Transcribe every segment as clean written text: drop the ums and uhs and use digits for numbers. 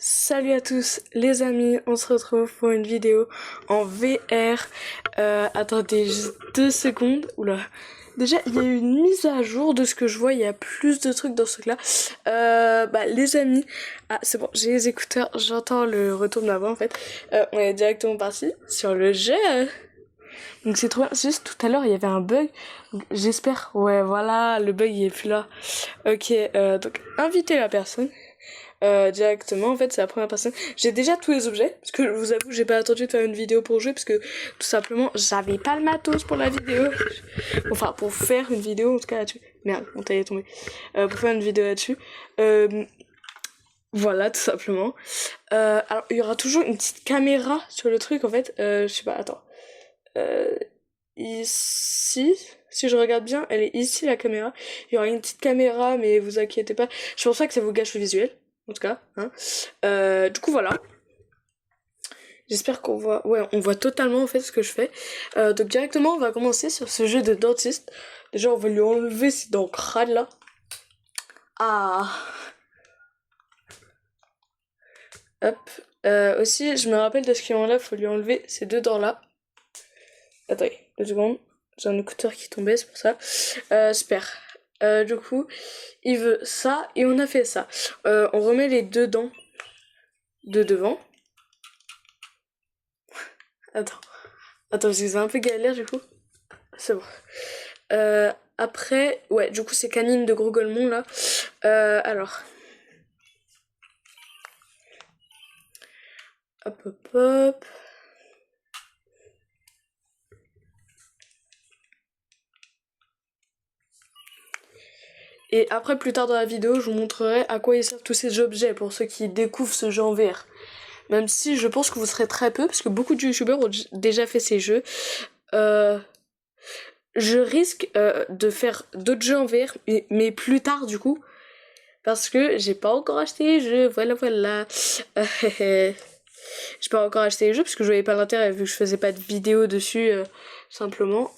Salut à tous les amis, on se retrouve pour une vidéo en VR. Attendez juste 2 secondes. Oula. Déjà, il y a eu une mise à jour de ce que je vois, il y a plus de trucs dans ce truc-là. Les amis, ah c'est bon, j'ai les écouteurs, j'entends le retour de ma voix en fait. On est directement parti sur le jeu. Donc c'est trop bien, c'est juste tout à l'heure il y avait un bug. J'espère, ouais voilà, le bug il est plus là. Ok, donc inviter la personne. Directement, en fait c'est la première personne. J'ai déjà tous les objets, parce que je vous avoue j'ai pas attendu de faire une vidéo pour jouer, parce que tout simplement j'avais pas le matos pour la vidéo. Enfin pour faire une vidéo en tout cas là-dessus. Merde, mon taille est tombé. Pour faire une vidéo là-dessus. Voilà tout simplement. Alors il y aura toujours une petite caméra sur le truc en fait. Je sais pas, attends. Ici, si je regarde bien, elle est ici la caméra. Il y aura une petite caméra, mais vous inquiétez pas. Je pense pas que ça vous gâche le visuel. En tout cas, hein. Du coup voilà. J'espère qu'on voit. Ouais, on voit totalement en fait ce que je fais. Donc directement on va commencer sur ce jeu de dentiste. Déjà on va lui enlever ces dents crades là. Ah. Hop. Aussi je me rappelle de ce qu'il enlève, faut lui enlever ces deux dents là. Attendez, 2 secondes. J'ai un écouteur qui tombait, c'est pour ça. Super. Du coup, il veut ça et on a fait ça. On remet les deux dents de devant. Attends, parce que c'est un peu galère du coup. C'est bon. Après, ouais, du coup c'est canine de gros golemon là. Alors. Hop hop hop. Et après, plus tard dans la vidéo, je vous montrerai à quoi ils servent tous ces objets pour ceux qui découvrent ce jeu en VR. Même si je pense que vous serez très peu, parce que beaucoup de youtubeurs ont déjà fait ces jeux. Je risque de faire d'autres jeux en VR, mais plus tard du coup. Parce que j'ai pas encore acheté les jeux, voilà. J'ai pas encore acheté les jeux parce que je voyais pas l'intérêt vu que je faisais pas de vidéo dessus, simplement.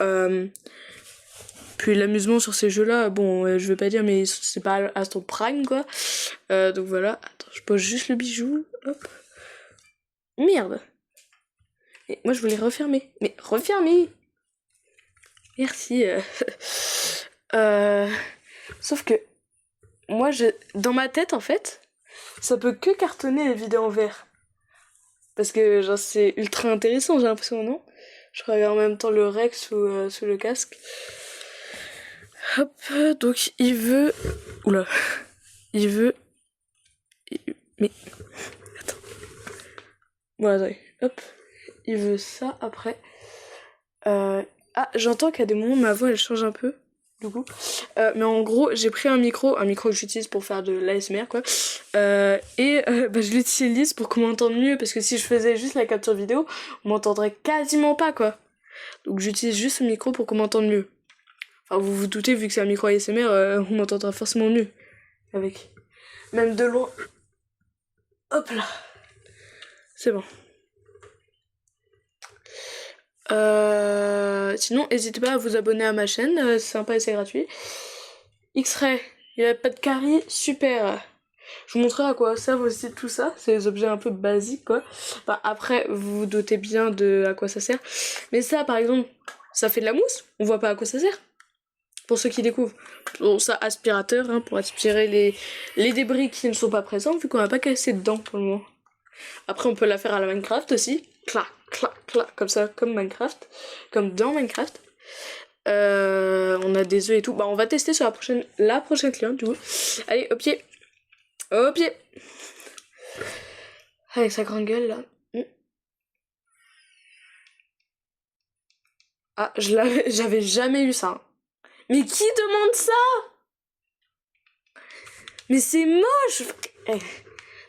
Puis l'amusement sur ces jeux-là, bon, je vais pas dire, mais c'est pas à son prime, quoi. Donc voilà. Attends, je pose juste le bijou. Hop. Merde. Et moi, je voulais refermer. Mais refermer. Merci. Sauf que moi, dans ma tête, en fait, ça peut que cartonner les vidéos en VR. Parce que genre c'est ultra intéressant, j'ai l'impression, non? Je regarde en même temps le rec sous le casque. Hop, donc il veut... Oula. Il veut... Mais... Attends. Voilà, attendez. Hop. Il veut ça après. Ah, j'entends qu'à des moments ma voix elle change un peu. Du coup. Mais en gros, j'ai pris un micro que j'utilise pour faire de l'ASMR, quoi. Je l'utilise pour qu'on m'entende mieux, parce que si je faisais juste la capture vidéo, on m'entendrait quasiment pas, quoi. Donc j'utilise juste ce micro pour qu'on m'entende mieux. Enfin, vous vous doutez, vu que c'est un micro ASMR, on m'entendra forcément mieux. Avec. Même de loin. Hop là. C'est bon. Sinon, n'hésitez pas à vous abonner à ma chaîne, c'est sympa et c'est gratuit. X-Ray, il n'y a pas de carie, super. Je vous montrerai à quoi servent aussi tout ça, c'est des objets un peu basiques quoi. Enfin, après, vous vous doutez bien de à quoi ça sert. Mais ça, par exemple, ça fait de la mousse, on voit pas à quoi ça sert. Pour ceux qui découvrent. Bon, ça, aspirateur, hein, pour aspirer les débris qui ne sont pas présents, vu qu'on n'a pas cassé dedans pour le moment. Après, on peut la faire à la Minecraft aussi. Clac, clac, clac, comme ça, comme Minecraft. Comme dans Minecraft. On a des œufs et tout. Bah, on va tester sur la prochaine cliente, du coup. Allez, au pied. Au pied. Avec sa grande gueule, là. Ah, j'avais jamais eu ça. Mais qui demande ça? Mais c'est moche.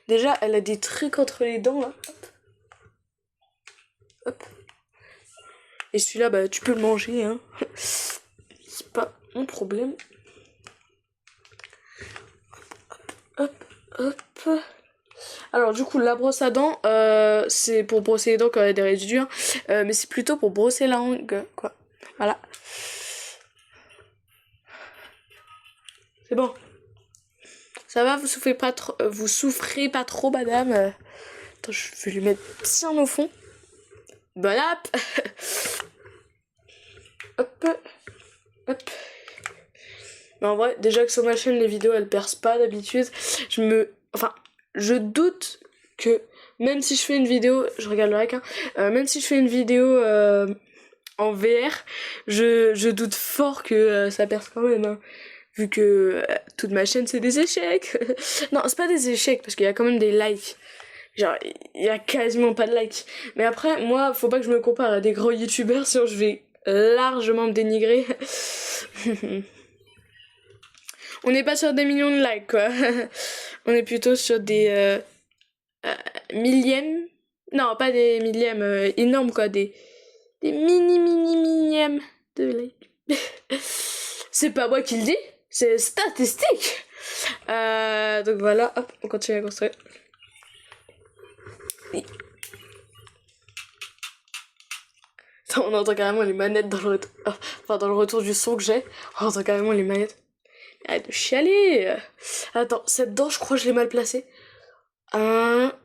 Déjà, elle a des trucs entre les dents, là. Hop. Et celui-là, bah, tu peux le manger, hein. C'est pas mon problème. Hop, hop. Alors, du coup, la brosse à dents, c'est pour brosser les dents quand il y a des résidus, hein. Mais c'est plutôt pour brosser la langue, quoi. Voilà. C'est bon. Ça va, vous souffrez pas trop, madame. Attends, je vais lui mettre bien au fond. Voilà. Hop. Hop. Mais en vrai, déjà que sur ma chaîne, les vidéos, elles percent pas d'habitude. Je doute que même si je fais une vidéo, je regarde le rec, hein, même si je fais une vidéo en VR, je doute fort que ça perce quand même, hein, vu que toute ma chaîne c'est des échecs. Non, c'est pas des échecs parce qu'il y a quand même des likes. Genre, il y a quasiment pas de likes. Mais après, moi, faut pas que je me compare à des gros youtubeurs, sinon je vais largement me dénigrer. On n'est pas sur des millions de likes, quoi. On est plutôt sur des millièmes. Non, pas des millièmes énormes, quoi. Des millièmes de likes. C'est pas moi qui le dis, c'est statistique. Donc voilà, hop, on continue à construire. Oui. Attends, on entend carrément les manettes dans le retour. Enfin, dans le retour du son que j'ai, on entend carrément les manettes. Arrête de chialer. Attends, cette dent, je crois que je l'ai mal placée. 1,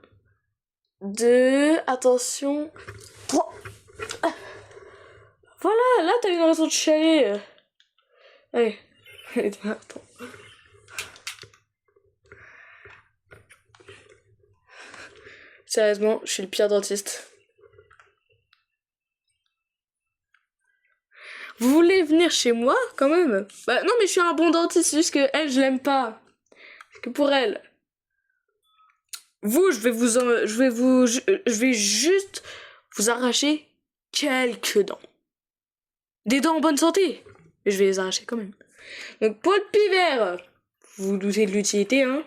2, attention. 3. Voilà, là t'as une raison de chialer. Allez, attends. Sérieusement, je suis le pire dentiste. Vous voulez venir chez moi, quand même? Bah non, mais je suis un bon dentiste, c'est juste que elle, je l'aime pas. C'est que pour elle. Vous, je vais juste vous arracher quelques dents. Des dents en bonne santé. Mais je vais les arracher quand même. Donc, pour le pivert, vous vous doutez de l'utilité, hein.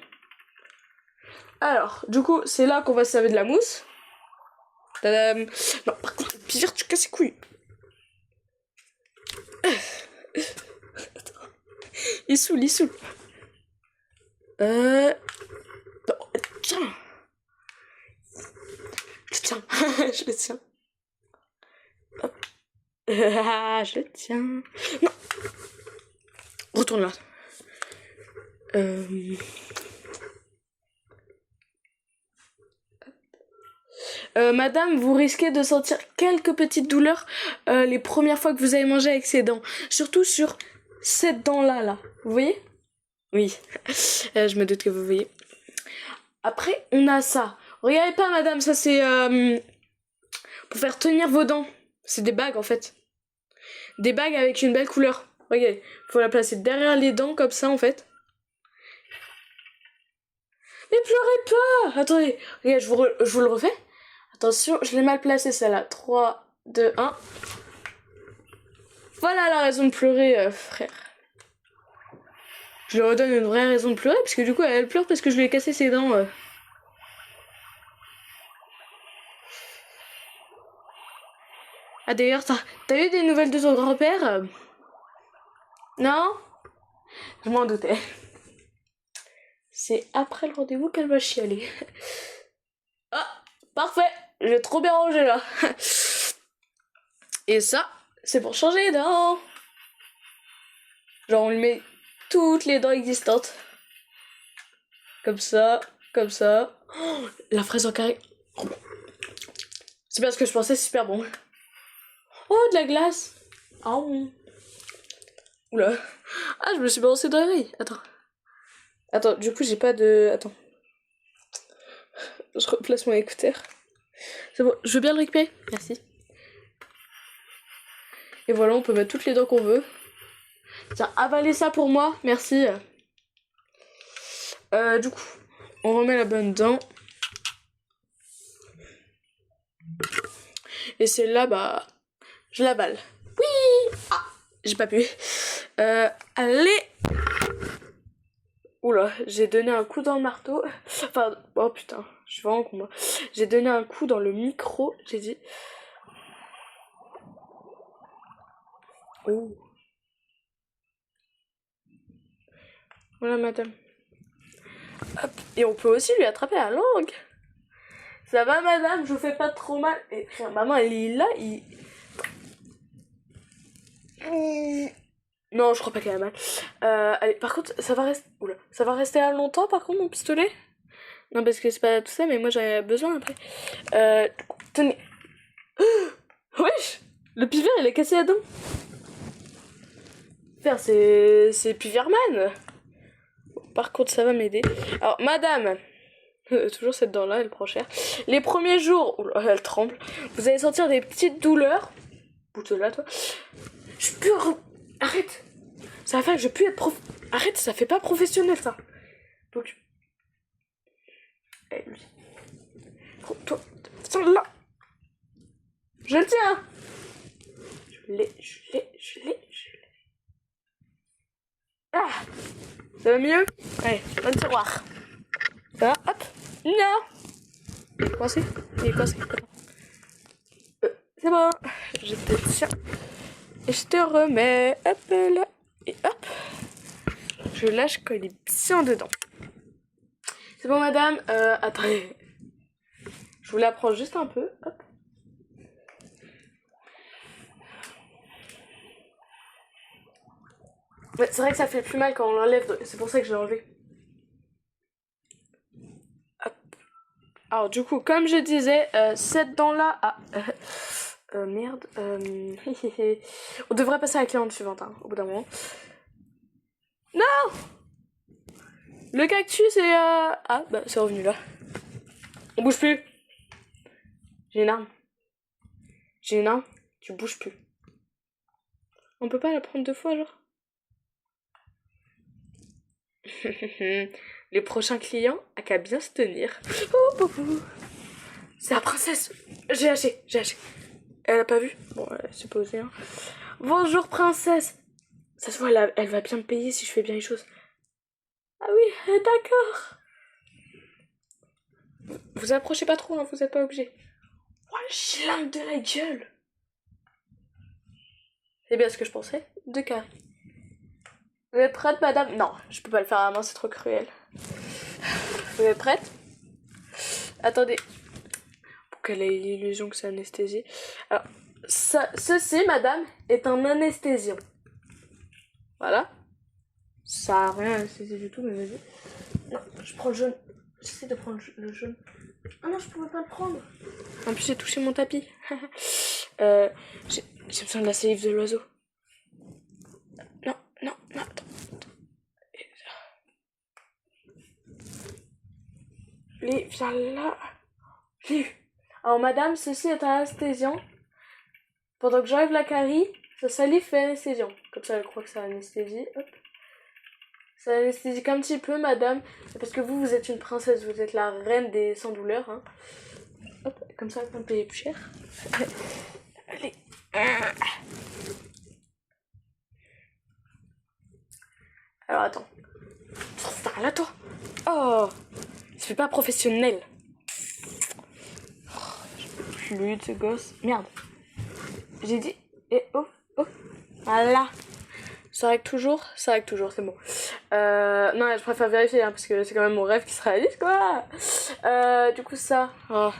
Alors, du coup, c'est là qu'on va se servir de la mousse. Tadam. Non, par contre, le pivert, tu casses les couilles. Il saoule. Non, tiens. Je le tiens. Hop. Je le tiens. Non. Retourne là. Madame, vous risquez de sentir quelques petites douleurs les premières fois que vous allez manger avec ces dents. Surtout sur cette dent-là. Vous voyez? Oui. Je me doute que vous voyez. Après, on a ça. Regardez pas, madame, ça c'est pour faire tenir vos dents. C'est des bagues, en fait. Des bagues avec une belle couleur. Regardez, faut la placer derrière les dents, comme ça, en fait. Mais pleurez pas! Attendez, regarde, je vous le refais. Attention, je l'ai mal placé, celle-là. 3, 2, 1. Voilà la raison de pleurer, frère. Je lui redonne une vraie raison de pleurer, parce que du coup, elle pleure parce que je lui ai cassé ses dents. Ah d'ailleurs, t'as eu des nouvelles de ton grand-père? Non? Je m'en doutais. C'est après le rendez-vous qu'elle va chialer. Ah, parfait! J'ai trop bien rangé là. Et ça, c'est pour changer les dents. Genre on lui met toutes les dents existantes. Comme ça, comme ça. Oh, la fraise en carré. C'est bien ce que je pensais, c'est super bon. Oh, de la glace. Oh. Oula. Ah, je me suis balancée dans l'oreille. Attends, du coup, j'ai pas de... Attends. Je replace mon écouteur. C'est bon, je veux bien le récupérer. Merci. Et voilà, on peut mettre toutes les dents qu'on veut. Tiens, avalez ça pour moi. Merci. Du coup, on remet la bonne dent. Et celle-là, bah... Je l'avale. Oui! Ah, j'ai pas pu. Allez! Oula, j'ai donné un coup dans le marteau. Enfin, oh putain, je suis vraiment con moi. J'ai donné un coup dans le micro, j'ai dit... Oh. Voilà, madame. Hop. Et on peut aussi lui attraper la langue. Ça va, madame, je vous fais pas trop mal. Et maman, elle est là, Non, je crois pas qu'elle a mal. Allez, par contre, ça va rester... Oula. Ça va rester là longtemps, par contre, mon pistolet? Non, parce que c'est pas tout ça, mais moi, j'en ai besoin après. Tenez. Wesh! Le pivert, il a cassé la dent. Faire, c'est Piverman. Par contre, ça va m'aider. Alors, madame, toujours cette dent-là, elle prend cher. Les premiers jours, oula, elle tremble, vous allez sentir des petites douleurs. Bouge là, toi. Je peux... Arrête. Ça va faire que je peux être Arrête, ça fait pas professionnel, ça. Donc... Eh, lui. Toi, tiens, là. Je le tiens. Je l'ai. Ah, ça va mieux? Allez, dans le tiroir. Ça va? Hop. Non. Il est coincé. C'est bon. Je te tiens. Et je te remets. Hop là. Et hop. Je lâche quand il est bien dedans. C'est bon, madame. Attendez. Je vous la prends juste un peu. Hop. Ouais, c'est vrai que ça fait plus mal quand on l'enlève. C'est pour ça que je l'ai enlevé. Hop. Alors, du coup, comme je disais, cette dent-là... Ah, merde. On devrait passer à la cliente suivante, hein, au bout d'un moment. Non! Le cactus est... Ah, bah, c'est revenu là. On bouge plus. J'ai une arme. Tu bouges plus. On peut pas la prendre 2 fois, genre? Les prochains clients, à qu'à bien se tenir. Oh, boubou. C'est la princesse. J'ai haché. Elle a pas vu? Bon, elle s'est posée, hein. Bonjour, princesse. Ça se voit, elle va bien me payer si je fais bien les choses. Ah oui, d'accord. Vous approchez pas trop, hein, vous êtes pas obligé. Oh, le schlingue de la gueule. C'est bien ce que je pensais. 2 carrés. Vous êtes prête, madame? Non, je peux pas le faire à la main, c'est trop cruel. Vous êtes prête? Attendez. Pour qu'elle ait l'illusion que c'est anesthésie. Alors, ceci, madame, est un anesthésiant. Voilà. Ça a rien anesthésié du tout, mais vas-y. Non, je prends le jaune. J'essaie de prendre le jaune. Ah non, je pouvais pas le prendre. En plus, j'ai touché mon tapis. J'ai besoin de la salive de l'oiseau. Non, attends. Viens là. Alors, madame, ceci est un anesthésiant. Pendant que j'enlève la carie, sa salive fait anesthésiant. Comme ça, elle croit que c'est anesthésie. Hop. Ça anesthésie qu'un petit peu, madame. C'est parce que vous êtes une princesse. Vous êtes la reine des sans-douleurs. Hein. Hop. Comme ça, elle peut me payer plus cher. Allez. Alors, attends. Par là, toi. Oh. Ça fait pas professionnel. Je lui de ce gosse. Merde. J'ai dit. Et oh. Voilà. Ça règle toujours, c'est bon. Non, je préfère vérifier, hein, parce que c'est quand même mon rêve qui se réalise, quoi. Du coup, ça. Oh.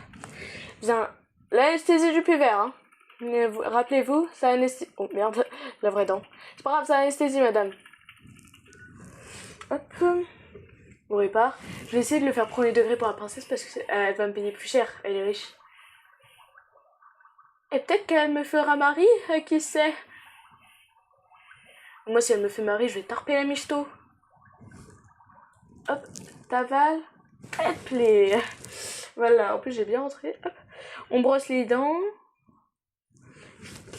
Bien. L'anesthésie du pivert, hein. Rappelez-vous, ça anesthésie. Oh merde, la vraie dent. C'est pas grave, ça anesthésie, madame. Hop. On répare. Je vais essayer de le faire premier degré pour la princesse parce qu'elle va me payer plus cher. Elle est riche. Et peut-être qu'elle me fera mari, qui sait. Moi, si elle me fait mari, je vais tarper la michto. Hop, t'avales. Hop, les... Voilà, en plus, j'ai bien rentré. Hop. On brosse les dents.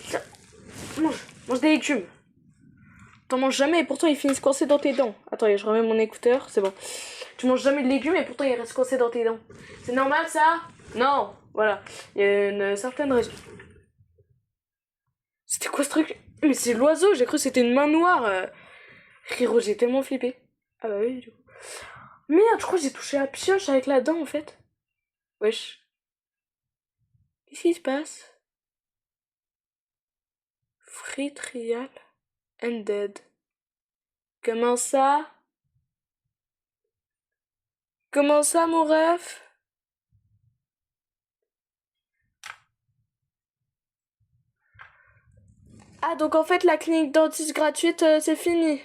Tiens, mange des légumes. T'en manges jamais et pourtant ils finissent coincés dans tes dents. Attends, je remets mon écouteur, c'est bon. Tu manges jamais de légumes et pourtant ils restent coincés dans tes dents. C'est normal ça? Non, voilà. Il y a une certaine raison. C'était quoi ce truc? Mais c'est l'oiseau, j'ai cru que c'était une main noire. Riro, j'ai tellement flippé. Ah bah oui, du coup. Merde, je crois que j'ai touché la pioche avec la dent en fait. Wesh. Qu'est-ce qui se passe? Free trial ended. Comment ça? Comment ça, mon ref? Ah, donc en fait, la clinique dentiste gratuite, c'est fini.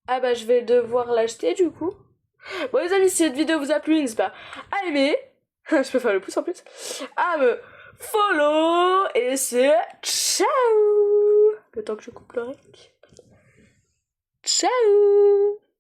Ah bah, je vais devoir l'acheter du coup. Bon, les amis, si cette vidéo vous a plu, n'hésitez pas à aimer. Je peux faire le pouce en plus. À me follow. Et c'est ciao. Le temps que je coupe le rec. Ciao.